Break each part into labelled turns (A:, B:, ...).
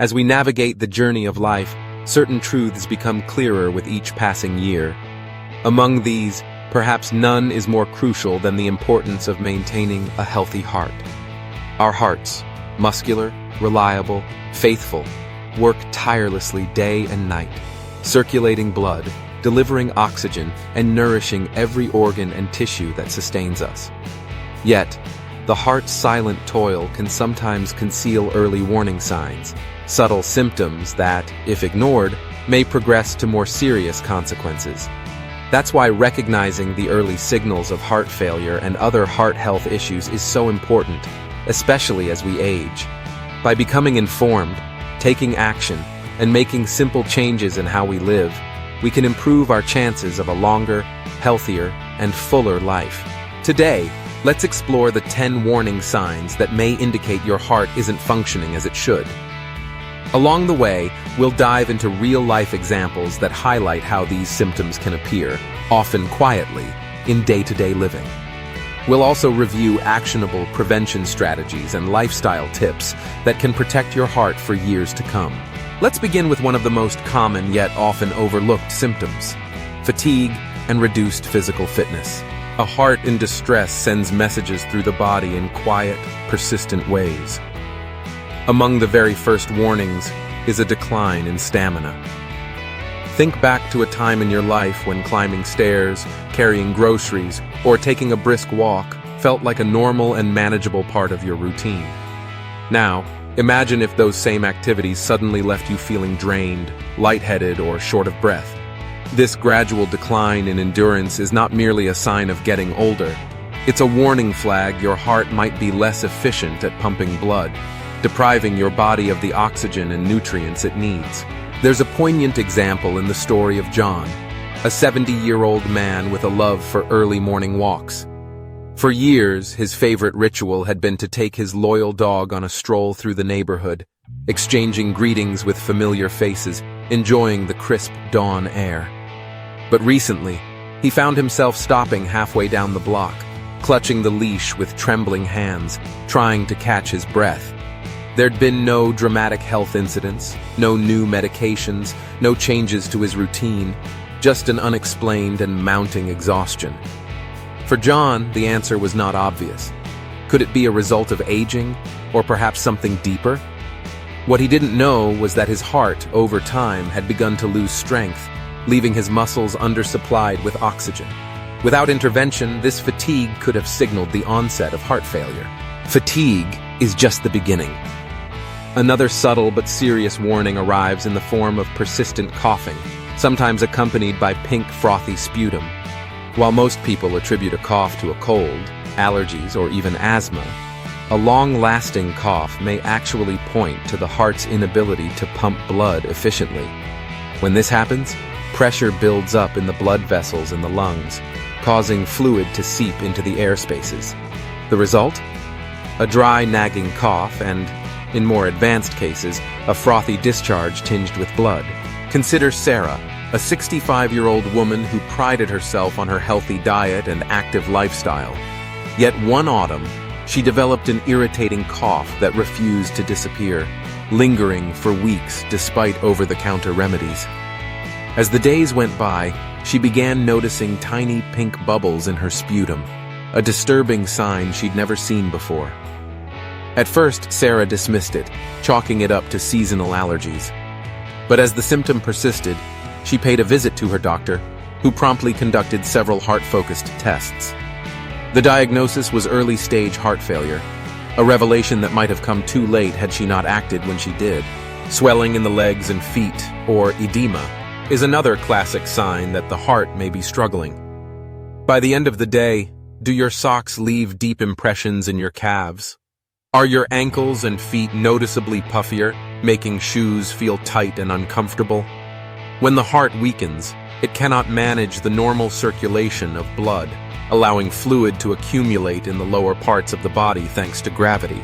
A: As we navigate the journey of life, certain truths become clearer with each passing year. Among these, perhaps none is more crucial than the importance of maintaining a healthy heart. Our hearts, muscular, reliable, faithful, work tirelessly day and night, circulating blood, delivering oxygen, and nourishing every organ and tissue that sustains us. Yet, the heart's silent toil can sometimes conceal early warning signs, subtle symptoms that, if ignored, may progress to more serious consequences. That's why recognizing the early signals of heart failure and other heart health issues is so important, especially as we age. By becoming informed, taking action, and making simple changes in how we live, we can improve our chances of a longer, healthier, and fuller life. Today, let's explore the 10 warning signs that may indicate your heart isn't functioning as it should. Along the way, we'll dive into real-life examples that highlight how these symptoms can appear, often quietly, in day-to-day living. We'll also review actionable prevention strategies and lifestyle tips that can protect your heart for years to come. Let's begin with one of the most common yet often overlooked symptoms: fatigue and reduced physical fitness. A heart in distress sends messages through the body in quiet, persistent ways. Among the very first warnings is a decline in stamina. Think back to a time in your life when climbing stairs, carrying groceries, or taking a brisk walk felt like a normal and manageable part of your routine. Now, imagine if those same activities suddenly left you feeling drained, lightheaded, or short of breath. This gradual decline in endurance is not merely a sign of getting older. It's a warning flag your heart might be less efficient at pumping blood, depriving your body of the oxygen and nutrients it needs. There's a poignant example in the story of John, a 70-year-old man with a love for early morning walks. For years, his favorite ritual had been to take his loyal dog on a stroll through the neighborhood, exchanging greetings with familiar faces, enjoying the crisp dawn air. But recently, he found himself stopping halfway down the block, clutching the leash with trembling hands, trying to catch his breath. There'd been no dramatic health incidents, no new medications, no changes to his routine, just an unexplained and mounting exhaustion. For John, the answer was not obvious. Could it be a result of aging, or perhaps something deeper? What he didn't know was that his heart, over time, had begun to lose strength, leaving his muscles undersupplied with oxygen. Without intervention, this fatigue could have signaled the onset of heart failure. Fatigue is just the beginning. Another subtle but serious warning arrives in the form of persistent coughing, sometimes accompanied by pink, frothy sputum. While most people attribute a cough to a cold, allergies, or even asthma, a long-lasting cough may actually point to the heart's inability to pump blood efficiently. When this happens, pressure builds up in the blood vessels in the lungs, causing fluid to seep into the air spaces. The result? A dry, nagging cough and, in more advanced cases, a frothy discharge tinged with blood. Consider Sarah, a 65-year-old woman who prided herself on her healthy diet and active lifestyle. Yet one autumn, she developed an irritating cough that refused to disappear, lingering for weeks despite over-the-counter remedies. As the days went by, she began noticing tiny pink bubbles in her sputum, a disturbing sign she'd never seen before. At first, Sarah dismissed it, chalking it up to seasonal allergies. But as the symptom persisted, she paid a visit to her doctor, who promptly conducted several heart-focused tests. The diagnosis was early-stage heart failure, a revelation that might have come too late had she not acted when she did. Swelling in the legs and feet, or edema, is another classic sign that the heart may be struggling. By the end of the day, do your socks leave deep impressions in your calves? Are your ankles and feet noticeably puffier, making shoes feel tight and uncomfortable? When the heart weakens, it cannot manage the normal circulation of blood, allowing fluid to accumulate in the lower parts of the body thanks to gravity.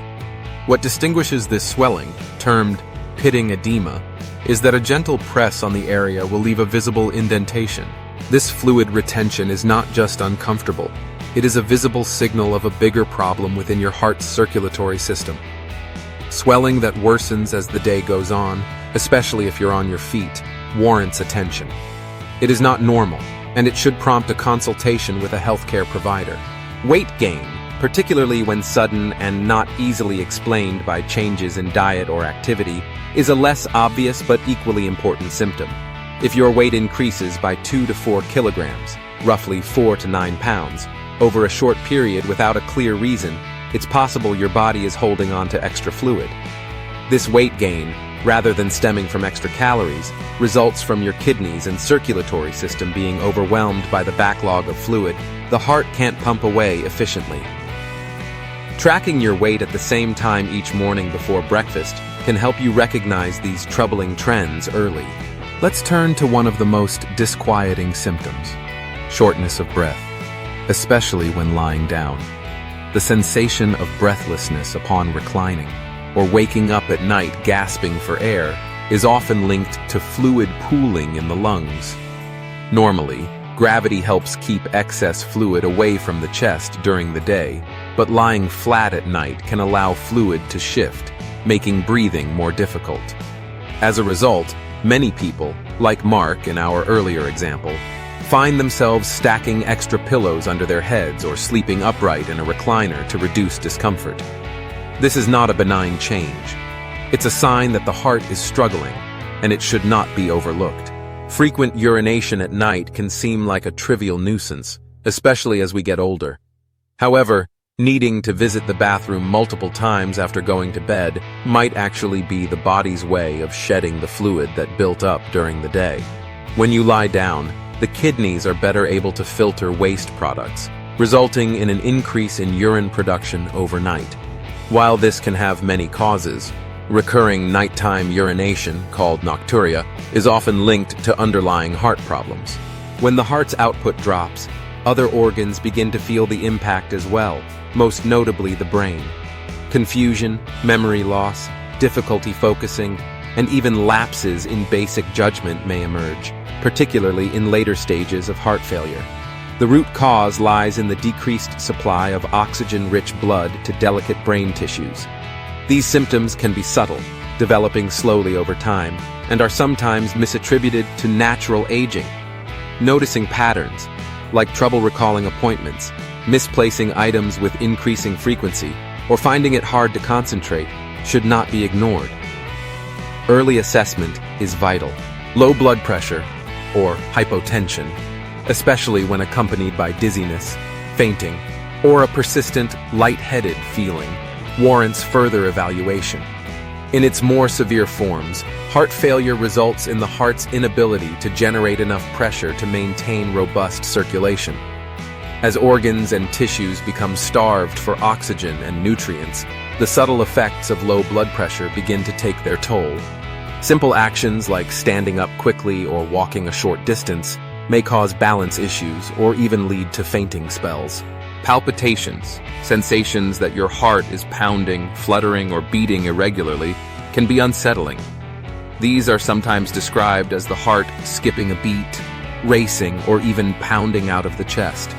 A: What distinguishes this swelling, termed pitting edema, is that a gentle press on the area will leave a visible indentation. This fluid retention is not just uncomfortable, it is a visible signal of a bigger problem within your heart's circulatory system. Swelling that worsens as the day goes on, especially if you're on your feet, warrants attention. It is not normal, and it should prompt a consultation with a healthcare provider. Weight gain, particularly when sudden and not easily explained by changes in diet or activity, is a less obvious but equally important symptom. If your weight increases by 2 to 4 kilograms, roughly 4 to 9 pounds, over a short period without a clear reason, it's possible your body is holding on to extra fluid. This weight gain, rather than stemming from extra calories, results from your kidneys and circulatory system being overwhelmed by the backlog of fluid the heart can't pump away efficiently. Tracking your weight at the same time each morning before breakfast can help you recognize these troubling trends early. Let's turn to one of the most disquieting symptoms: shortness of breath, especially when lying down. The sensation of breathlessness upon reclining, or waking up at night gasping for air, is often linked to fluid pooling in the lungs. Normally, gravity helps keep excess fluid away from the chest during the day, but lying flat at night can allow fluid to shift, making breathing more difficult. As a result, many people, like Mark in our earlier example, find themselves stacking extra pillows under their heads or sleeping upright in a recliner to reduce discomfort. This is not a benign change. It's a sign that the heart is struggling, and it should not be overlooked. Frequent urination at night can seem like a trivial nuisance, especially as we get older. However, needing to visit the bathroom multiple times after going to bed might actually be the body's way of shedding the fluid that built up during the day. When you lie down, the kidneys are better able to filter waste products, resulting in an increase in urine production overnight. While this can have many causes, recurring nighttime urination, called nocturia, is often linked to underlying heart problems. When the heart's output drops, other organs begin to feel the impact as well, most notably the brain. Confusion, memory loss, difficulty focusing, and even lapses in basic judgment may emerge, particularly in later stages of heart failure. The root cause lies in the decreased supply of oxygen-rich blood to delicate brain tissues. These symptoms can be subtle, developing slowly over time, and are sometimes misattributed to natural aging. Noticing patterns, like trouble recalling appointments, misplacing items with increasing frequency, or finding it hard to concentrate, should not be ignored. Early assessment is vital. Low blood pressure, or hypotension, especially when accompanied by dizziness, fainting, or a persistent lightheaded feeling, warrants further evaluation. In its more severe forms, heart failure results in the heart's inability to generate enough pressure to maintain robust circulation. As organs and tissues become starved for oxygen and nutrients, the subtle effects of low blood pressure begin to take their toll. Simple actions like standing up quickly or walking a short distance may cause balance issues or even lead to fainting spells. Palpitations, sensations that your heart is pounding, fluttering, or beating irregularly, can be unsettling. These are sometimes described as the heart skipping a beat, racing, or even pounding out of the chest.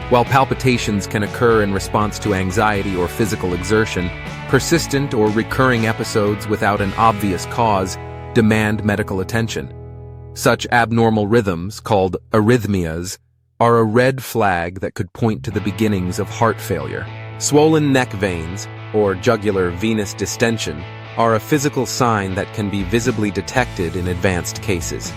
A: While palpitations can occur in response to anxiety or physical exertion, persistent or recurring episodes without an obvious cause demand medical attention. Such abnormal rhythms, called arrhythmias, are a red flag that could point to the beginnings of heart failure. Swollen neck veins, or jugular venous distension, are a physical sign that can be visibly detected in advanced cases.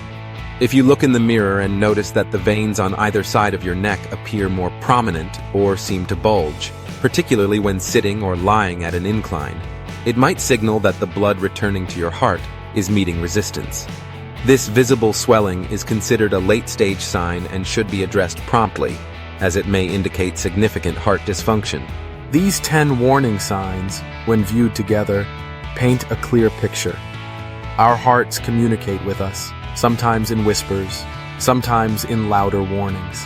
A: If you look in the mirror and notice that the veins on either side of your neck appear more prominent or seem to bulge, particularly when sitting or lying at an incline, it might signal that the blood returning to your heart is meeting resistance. This visible swelling is considered a late-stage sign and should be addressed promptly, as it may indicate significant heart dysfunction.
B: These 10 warning signs, when viewed together, paint a clear picture. Our hearts communicate with us, sometimes in whispers, sometimes in louder warnings.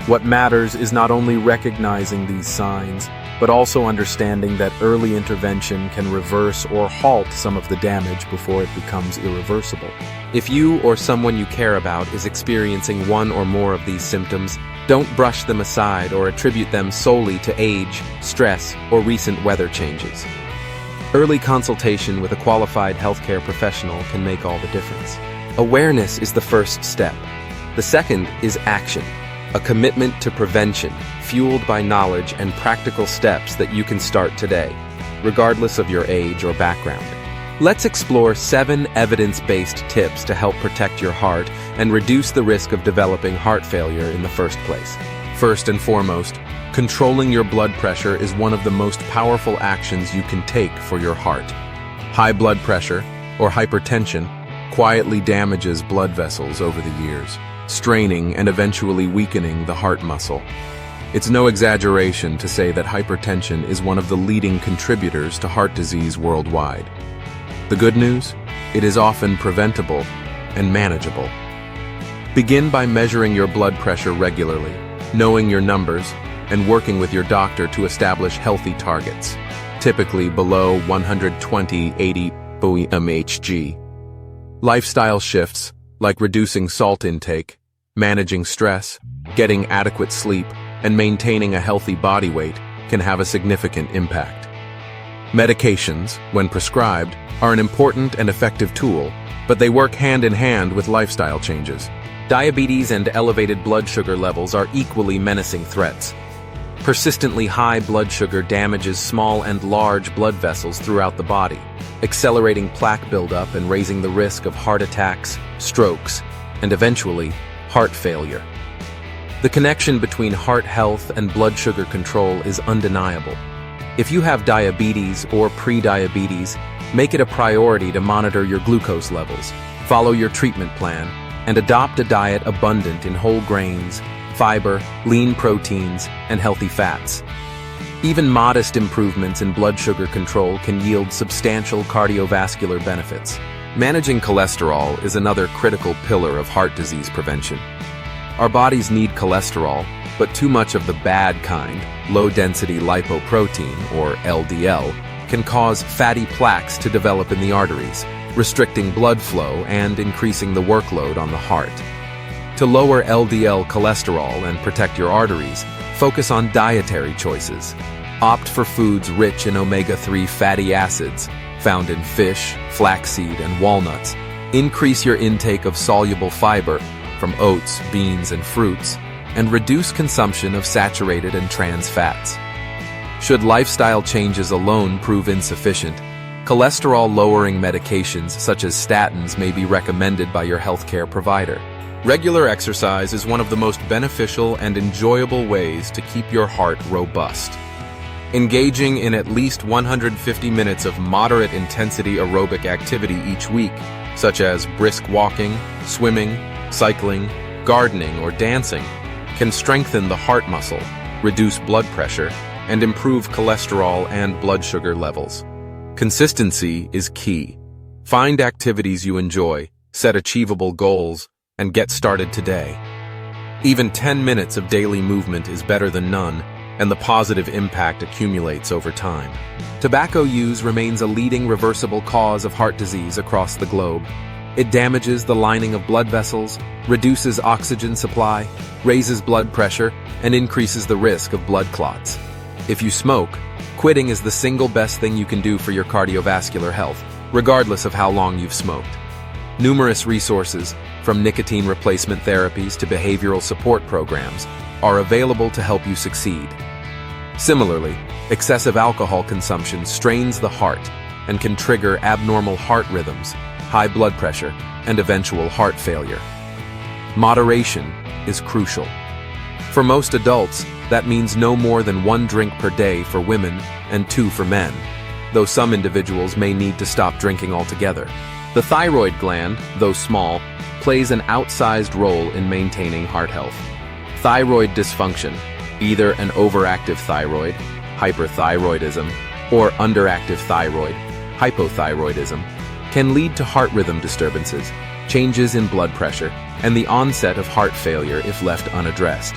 B: What matters is not only recognizing these signs, but also understanding that early intervention can reverse or halt some of the damage before it becomes irreversible.
A: If you or someone you care about is experiencing one or more of these symptoms, don't brush them aside or attribute them solely to age, stress, or recent weather changes. Early consultation with a qualified healthcare professional can make all the difference. Awareness is the first step. The second is action, a commitment to prevention, fueled by knowledge and practical steps that you can start today, regardless of your age or background. Let's explore 7 evidence-based tips to help protect your heart and reduce the risk of developing heart failure in the first place. First and foremost, controlling your blood pressure is one of the most powerful actions you can take for your heart. High blood pressure, or hypertension, quietly damages blood vessels over the years, straining and eventually weakening the heart muscle. It's no exaggeration to say that hypertension is one of the leading contributors to heart disease worldwide. The good news? It is often preventable and manageable. Begin by measuring your blood pressure regularly, knowing your numbers, and working with your doctor to establish healthy targets, typically below 120/80 mmHg. Lifestyle shifts, like reducing salt intake, managing stress, getting adequate sleep, and maintaining a healthy body weight, can have a significant impact. Medications, when prescribed, are an important and effective tool, but they work hand in hand with lifestyle changes. Diabetes and elevated blood sugar levels are equally menacing threats. Persistently high blood sugar damages small and large blood vessels throughout the body, accelerating plaque buildup and raising the risk of heart attacks, strokes, and eventually, heart failure. The connection between heart health and blood sugar control is undeniable. If you have diabetes or pre-diabetes, make it a priority to monitor your glucose levels, follow your treatment plan, and adopt a diet abundant in whole grains, fiber, lean proteins, and healthy fats. Even modest improvements in blood sugar control can yield substantial cardiovascular benefits. Managing cholesterol is another critical pillar of heart disease prevention. Our bodies need cholesterol, but too much of the bad kind, low-density lipoprotein, or LDL, can cause fatty plaques to develop in the arteries, restricting blood flow and increasing the workload on the heart. To lower LDL cholesterol and protect your arteries, focus on dietary choices. Opt for foods rich in omega-3 fatty acids, found in fish, flaxseed, and walnuts. Increase your intake of soluble fiber from oats, beans, and fruits, and reduce consumption of saturated and trans fats. Should lifestyle changes alone prove insufficient, cholesterol-lowering medications such as statins may be recommended by your healthcare provider. Regular exercise is one of the most beneficial and enjoyable ways to keep your heart robust. Engaging in at least 150 minutes of moderate-intensity aerobic activity each week, such as brisk walking, swimming, cycling, gardening, or dancing, can strengthen the heart muscle, reduce blood pressure, and improve cholesterol and blood sugar levels. Consistency is key. Find activities you enjoy, set achievable goals, and get started today. Even 10 minutes of daily movement is better than none, and the positive impact accumulates over time. Tobacco use remains a leading reversible cause of heart disease across the globe. It damages the lining of blood vessels, reduces oxygen supply, raises blood pressure, and increases the risk of blood clots. If you smoke, quitting is the single best thing you can do for your cardiovascular health, regardless of how long you've smoked. Numerous resources, from nicotine replacement therapies to behavioral support programs, are available to help you succeed. Similarly, excessive alcohol consumption strains the heart and can trigger abnormal heart rhythms, high blood pressure, and eventual heart failure. Moderation is crucial. For most adults, that means no more than 1 drink per day for women and 2 for men, though some individuals may need to stop drinking altogether. The thyroid gland, though small, plays an outsized role in maintaining heart health. Thyroid dysfunction, either an overactive thyroid, hyperthyroidism, or underactive thyroid, hypothyroidism, can lead to heart rhythm disturbances, changes in blood pressure, and the onset of heart failure if left unaddressed.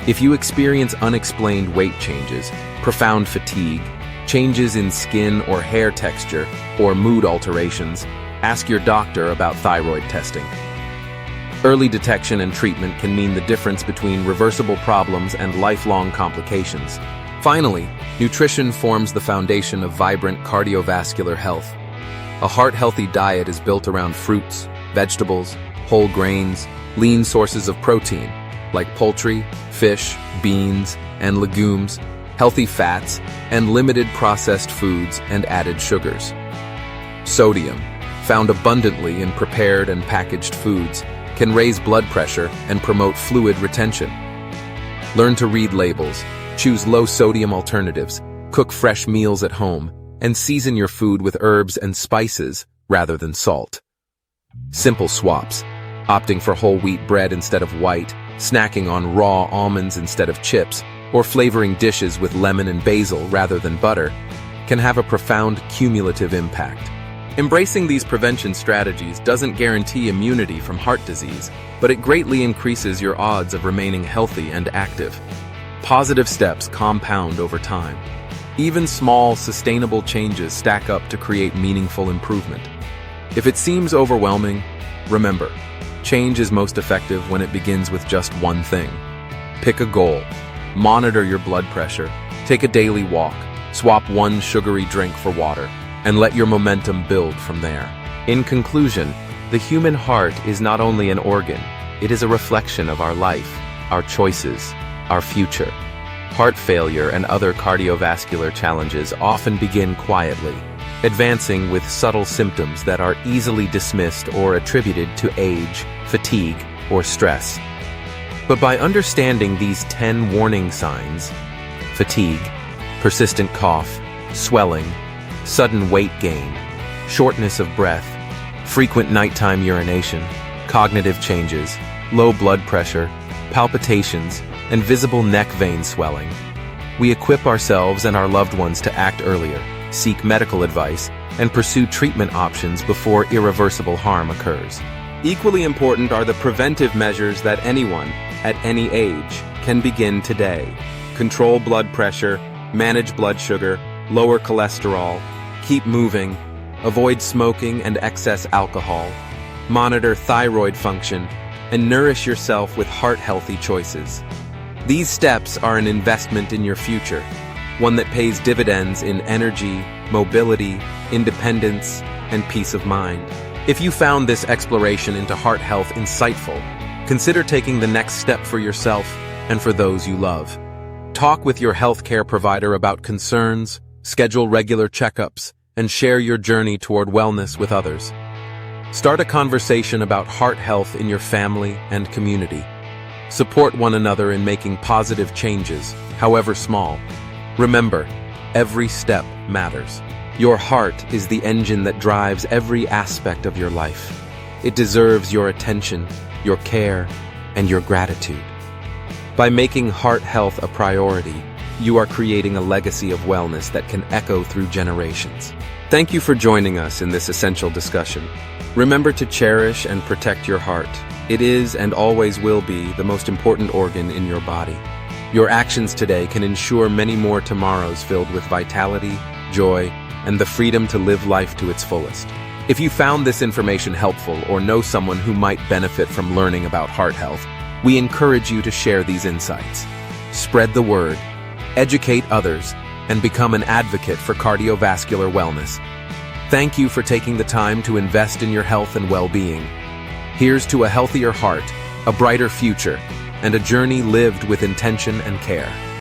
A: If you experience unexplained weight changes, profound fatigue, changes in skin or hair texture, or mood alterations, ask your doctor about thyroid testing. Early detection and treatment can mean the difference between reversible problems and lifelong complications. Finally, nutrition forms the foundation of vibrant cardiovascular health. A heart-healthy diet is built around fruits, vegetables, whole grains, lean sources of protein, like poultry, fish, beans, and legumes, healthy fats, and limited processed foods and added sugars. Sodium, found abundantly in prepared and packaged foods, can raise blood pressure and promote fluid retention. Learn to read labels, choose low-sodium alternatives, cook fresh meals at home, and season your food with herbs and spices rather than salt. Simple swaps, opting for whole wheat bread instead of white, snacking on raw almonds instead of chips, or flavoring dishes with lemon and basil rather than butter, can have a profound cumulative impact. Embracing these prevention strategies doesn't guarantee immunity from heart disease, but it greatly increases your odds of remaining healthy and active. Positive steps compound over time. Even small, sustainable changes stack up to create meaningful improvement. If it seems overwhelming, remember, change is most effective when it begins with just one thing. Pick a goal, monitor your blood pressure, take a daily walk, swap one sugary drink for water, and let your momentum build from there. In conclusion, the human heart is not only an organ, it is a reflection of our life, our choices, our future. Heart failure and other cardiovascular challenges often begin quietly, advancing with subtle symptoms that are easily dismissed or attributed to age, fatigue, or stress. But by understanding these 10 warning signs, fatigue, persistent cough, swelling, sudden weight gain, shortness of breath, frequent nighttime urination, cognitive changes, low blood pressure, palpitations, and visible neck vein swelling, we equip ourselves and our loved ones to act earlier, seek medical advice, and pursue treatment options before irreversible harm occurs. Equally important are the preventive measures that anyone, at any age, can begin today. Control blood pressure, manage blood sugar, lower cholesterol, keep moving, avoid smoking and excess alcohol, monitor thyroid function, and nourish yourself with heart-healthy choices. These steps are an investment in your future, one that pays dividends in energy, mobility, independence, and peace of mind. If you found this exploration into heart health insightful, consider taking the next step for yourself and for those you love. Talk with your healthcare provider about concerns, schedule regular checkups, and share your journey toward wellness with others. Start a conversation about heart health in your family and community. Support one another in making positive changes, however small. Remember, every step matters. Your heart is the engine that drives every aspect of your life. It deserves your attention, your care, and your gratitude. By making heart health a priority, you are creating a legacy of wellness that can echo through generations. Thank you for joining us in this essential discussion. Remember to cherish and protect your heart. It is and always will be the most important organ in your body. Your actions today can ensure many more tomorrows filled with vitality, joy, and the freedom to live life to its fullest. If you found this information helpful or know someone who might benefit from learning about heart health, we encourage you to share these insights. Spread the word, educate others, and become an advocate for cardiovascular wellness. Thank you for taking the time to invest in your health and well-being. Here's to a healthier heart, a brighter future, and a journey lived with intention and care.